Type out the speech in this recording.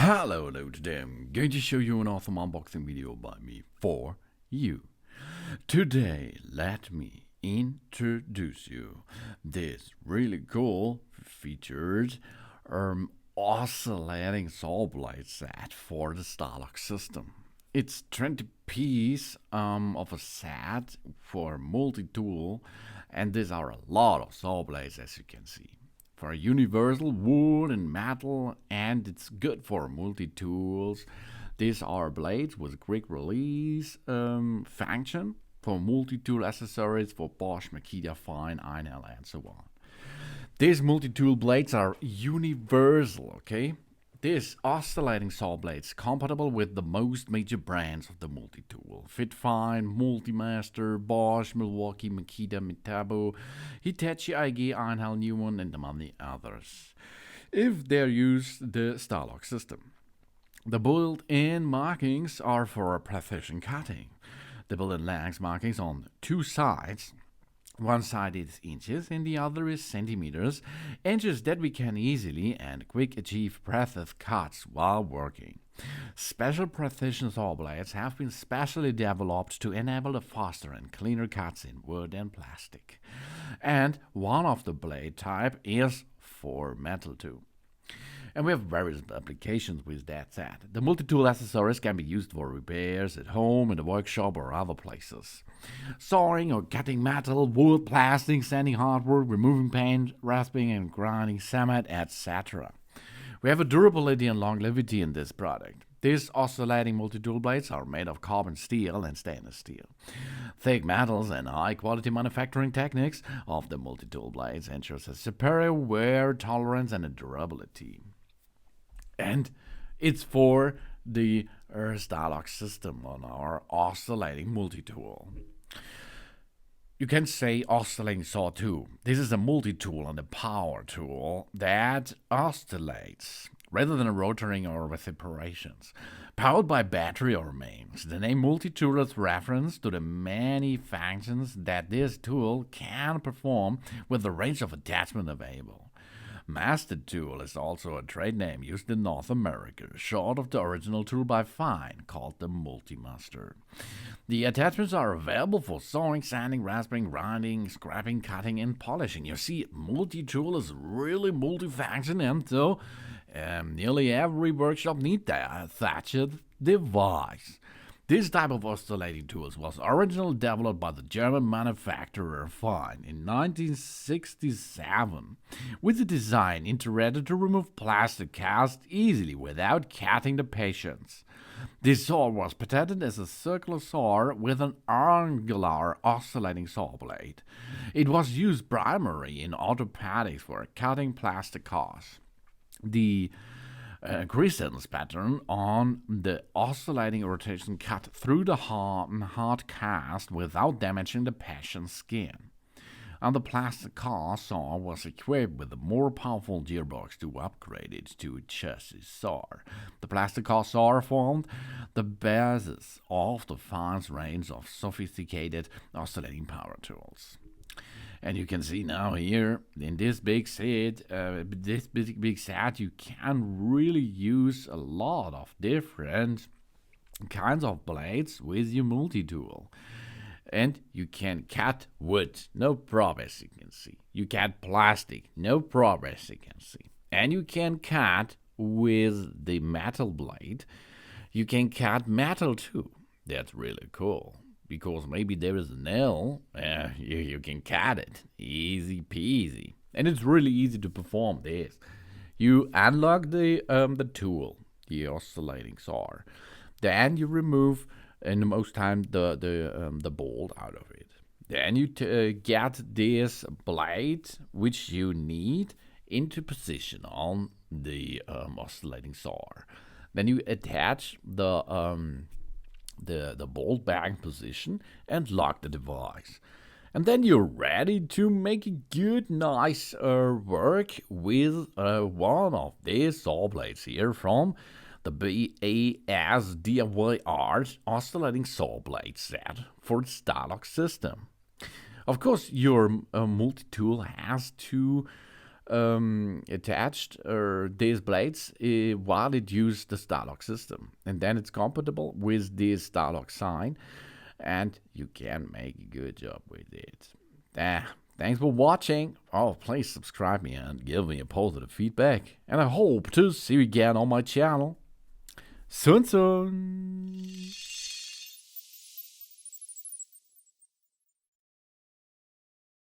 Hello today I'm going to show you an awesome unboxing video by me for you. Today let me introduce you this really cool featured oscillating saw blade set for the Starlock system. It's 20 piece of a set for multi-tool, and these are a lot of saw blades as you can see. For universal wood and metal, and it's good for multi-tools. These are blades with quick release function for multi-tool accessories for Bosch, Makita, Fein, Einhell, and so on. These multi-tool blades are universal, okay? These oscillating saw blades compatible with the most major brands of the multi-tool. Fein Multimaster, Bosch, Milwaukee, Makita, Metabo, Hitachi, Einhell, Newone, and many others, if they use the Starlock system. The built-in markings are for precision cutting. The built-in length markings on two sides. One side is inches and the other is centimeters, inches that we can easily and quick achieve precise cuts while working. Special precision saw blades have been specially developed to enable the faster and cleaner cuts in wood and plastic. And one of the blade type is for metal too. And we have various applications with that set. The multi-tool accessories can be used for repairs at home, in the workshop, or other places. Sawing or cutting metal, wood, plastic, sanding hardwood, removing paint, rasping and grinding cement, etc. We have a durability and longevity in this product. These oscillating multi-tool blades are made of carbon steel and stainless steel. Thick metals and high-quality manufacturing techniques of the multi-tool blades ensures a superior wear tolerance and a durability. And it's for the Starlock system on our oscillating multi-tool. You can say oscillating saw too. This is a multi-tool and a power tool that oscillates rather than rotating or with separations. Powered by battery or mains, the name multi-tool is reference to the many functions that this tool can perform with the range of attachment available. Master tool is also a trade name used in North America, short of the original tool by Fein, called the Multimaster. The attachments are available for sawing, sanding, rasping, grinding, scraping, cutting, and polishing. You see, multi-tool is really multifunction, and so nearly every workshop needs such a device. This type of oscillating tools was originally developed by the German manufacturer Fein in 1967, with the design intended to remove plastic cast easily without cutting the patients. This saw was patented as a circular saw with an angular oscillating saw blade. It was used primarily in orthopedics for cutting plastic cast. The crescent pattern on the oscillating rotation cut through the hard cast without damaging the patient's skin. And the plastic cast saw was equipped with a more powerful gearbox to upgrade it to a chassis saw. The plastic cast saw formed the basis of the Fein's range of sophisticated oscillating power tools. And you can see now here in this big set, you can really use a lot of different kinds of blades with your multi-tool. And you can cut wood, no problem, as you can see. You cut plastic, no problem, as you can see. And you can cut with the metal blade. You can cut metal too. That's really cool. Because maybe there is a nail, you can cut it. Easy peasy. And it's really easy to perform this. You unlock the tool, the oscillating saw. Then you remove, in most time, the bolt out of it. Then you get this blade, which you need, into position on the oscillating saw. Then you attach the bolt back position and lock the device. And then you're ready to make a good, nice work with one of these saw blades here from the Besdiyard oscillating saw blade set for the Starlock system. Of course, your multi-tool has to attached these blades while it uses the Starlock system. And then it's compatible with this Starlock sign, and you can make a good job with it. Thanks for watching. Oh, please subscribe me and give me a positive feedback. And I hope to see you again on my channel soon.